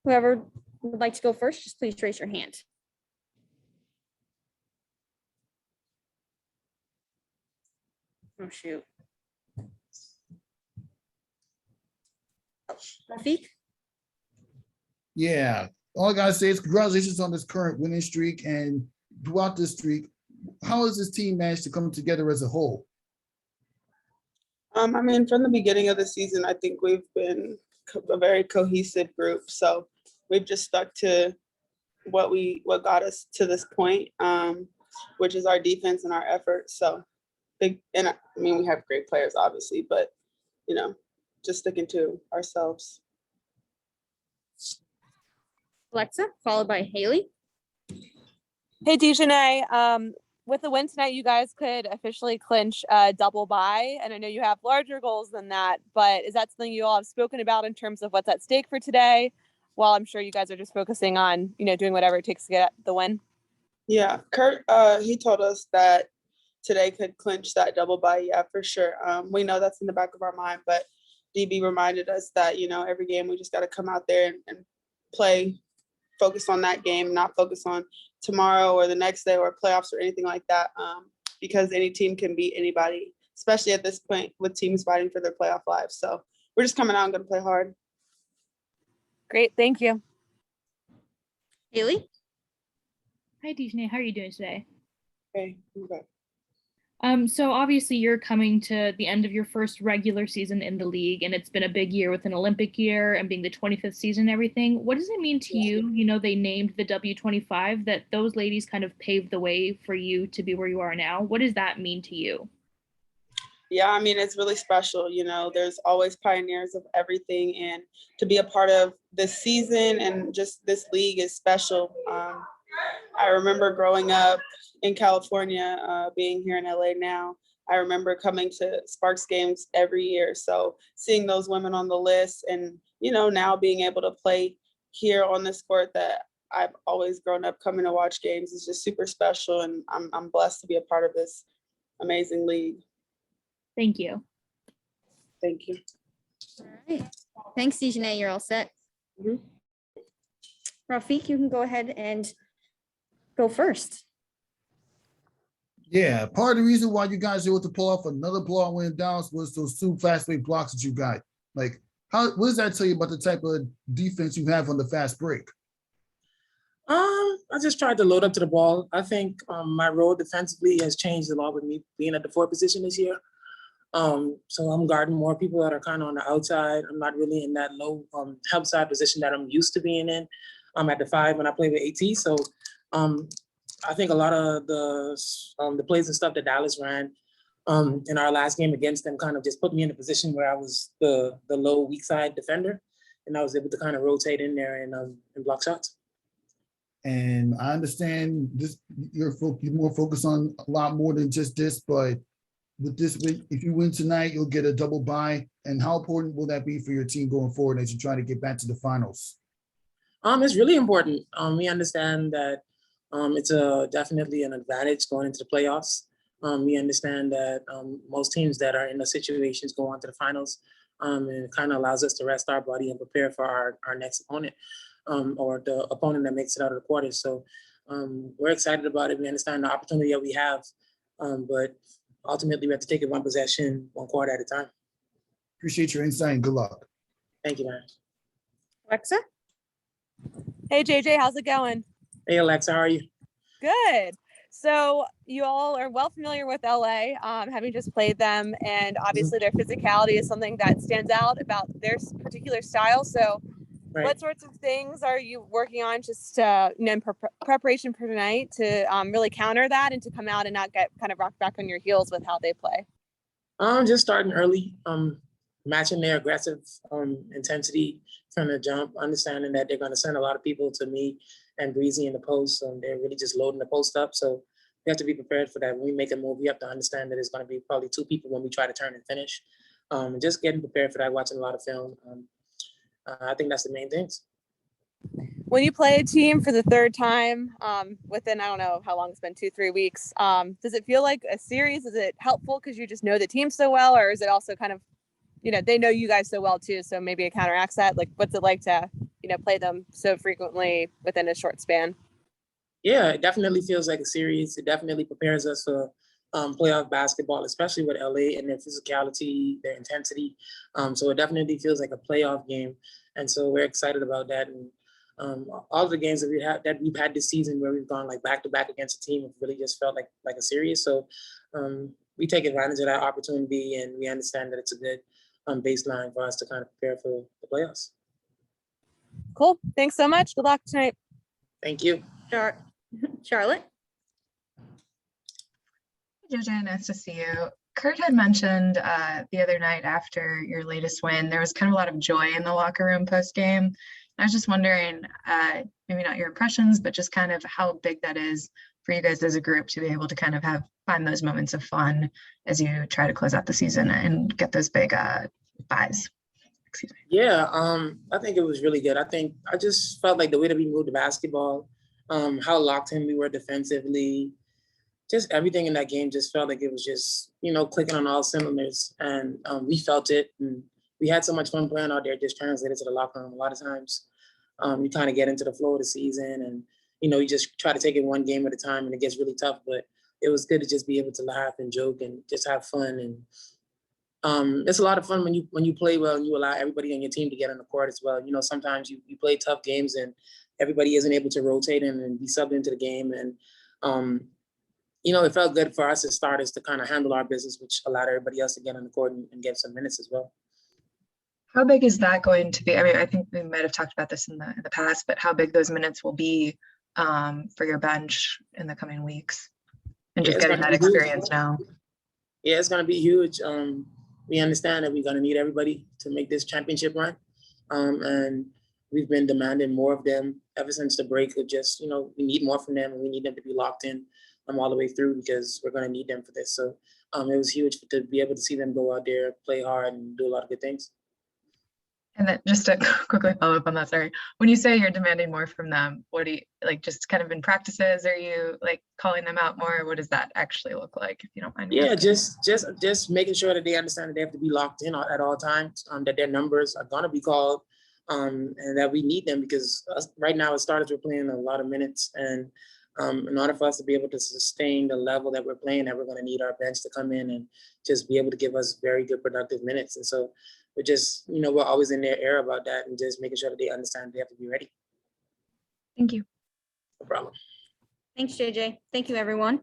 Whoever would like to go first, just please raise your hand. Oh, shoot. Rafiq? Yeah, all I gotta say is congratulations on this current winning streak, and throughout this streak, how has this team managed to come together as a whole? I mean, from the beginning of the season, I think we've been a very cohesive group. So we've just stuck to what got us to this point, which is our defense and our effort. So big, and I mean, we have great players, obviously, but just sticking to ourselves. Alexa, followed by Haley. Hey, Dejanay. With the win tonight, you guys could officially clinch a double bye. And I know you have larger goals than that, but is that something you all have spoken about in terms of what's at stake for today? Well, I'm sure you guys are just focusing on, doing whatever it takes to get the win. Yeah, Kurt, he told us that today could clinch that double bye. Yeah, for sure. We know that's in the back of our mind, but DB reminded us that, every game we just got to come out there and play, focus on that game, not focus on tomorrow or the next day or playoffs or anything like that, because any team can beat anybody, especially at this point with teams fighting for their playoff lives. So we're just coming out and going to play hard. Great. Thank you. Haley? Hi, Dejanay. How are you doing today? Okay. Okay. So obviously you're coming to the end of your first regular season in the league, and it's been a big year with an Olympic year and being the 25th season and everything. What does it mean to you? They named the W25, that those ladies kind of paved the way for you to be where you are now. What does that mean to you? Yeah, I mean, it's really special. There's always pioneers of everything, and to be a part of this season and just this league is special. I remember growing up in California, being here in LA now. I remember coming to Sparks games every year. So seeing those women on the list and, now being able to play here on this court that I've always grown up coming to watch games is just super special. And I'm blessed to be a part of this amazing league. Thank you. Thank you. All right. Thanks, Dejanay. You're all set. Rafiq, you can go ahead and go first. Yeah, part of the reason why you guys were able to pull off another blowout win in Dallas was those two fast break blocks that you got. Like, what does that tell you about the type of defense you have on the fast break? I just tried to load up to the ball. I think my role defensively has changed a lot with me being at the 4 position this year. So I'm guarding more people that are kind of on the outside. I'm not really in that low help side position that I'm used to being in. I'm at the 5 when I play with AT. So I think a lot of the plays and stuff that Dallas ran in our last game against them kind of just put me in a position where I was the low weak side defender, and I was able to kind of rotate in there and block shots. And I understand this, you're more focused on a lot more than just this, but with this, if you win tonight, you'll get a double bye. And how important will that be for your team going forward as you try to get back to the finals? It's really important. We understand that it's definitely an advantage going into the playoffs. We understand that most teams that are in those situations go on to the finals, and it kind of allows us to rest our body and prepare for our next opponent, or the opponent that makes it out of the quarters. So we're excited about it. We understand the opportunity that we have, but ultimately we have to take it one possession, one quarter at a time. Appreciate your insight and good luck. Thank you, man. Alexa? Hey, JJ, how's it going? Hey, Alexa, how are you? Good. So you all are well familiar with LA, having just played them, and obviously their physicality is something that stands out about their particular style. So what sorts of things are you working on just in preparation for tonight to really counter that and to come out and not get kind of rocked back on your heels with how they play? Just starting early, matching their aggressive intensity from the jump, understanding that they're going to send a lot of people to me and Breezy in the post, and they're really just loading the post up. So we have to be prepared for that. When we make a move, we have to understand that it's going to be probably 2 people when we try to turn and finish. And just getting prepared for that, watching a lot of film. I think that's the main things. When you play a team for the 3rd time within, I don't know how long it's been, 2-3 weeks, does it feel like a series? Is it helpful because you just know the team so well, or is it also kind of, they know you guys so well too, so maybe it counteracts that? Like, what's it like to, play them so frequently within a short span? Yeah, it definitely feels like a series. It definitely prepares us for playoff basketball, especially with LA and their physicality, their intensity. So it definitely feels like a playoff game, and so we're excited about that. And all the games that we've had this season, where we've gone like back to back against a team, have really just felt like a series. So we take advantage of that opportunity, and we understand that it's a good baseline for us to kind of prepare for the playoffs. Cool. Thanks so much. Good luck tonight. Thank you. Charlotte? JJ, nice to see you. Kurt had mentioned the other night after your latest win, there was kind of a lot of joy in the locker room post-game. I was just wondering, maybe not your impressions, but just kind of how big that is for you guys as a group to be able to kind of find those moments of fun as you try to close out the season and get those big buys. Excuse me. Yeah, I think it was really good. I just felt like the way that we moved the basketball, how locked in we were defensively, just everything in that game just felt like it was just, clicking on all cylinders. And we felt it. And we had so much fun playing out there, just translated to the locker room. A lot of times you kind of get into the flow of the season and, you just try to take it one game at a time and it gets really tough. But it was good to just be able to laugh and joke and just have fun. And it's a lot of fun when you play well and you allow everybody on your team to get on the court as well. Sometimes you play tough games and everybody isn't able to rotate in and be subbed into the game. And, it felt good for us as starters to kind of handle our business, which allowed everybody else to get on the court and get some minutes as well. How big is that going to be? I mean, I think we might have talked about this in the past, but how big those minutes will be for your bench in the coming weeks and just getting that experience now? Yeah, it's going to be huge. We understand that we're going to need everybody to make this championship run. And we've been demanding more of them ever since the break of just, we need more from them and we need them to be locked in all the way through because we're going to need them for this. So it was huge to be able to see them go out there, play hard and do a lot of good things. And then just to quickly follow up on that, sorry, when you say you're demanding more from them, what do you just kind of in practices? Are you calling them out more? What does that actually look like, if you don't mind? Yeah, just making sure that they understand that they have to be locked in at all times, that their numbers are going to be called, and that we need them because right now as starters, we're playing a lot of minutes. And in order for us to be able to sustain the level that we're playing, that we're going to need our bench to come in and just be able to give us very good productive minutes. And so we're just, we're always in their ear about that and just making sure that they understand they have to be ready. Thank you. No problem. Thanks, JJ. Thank you, everyone.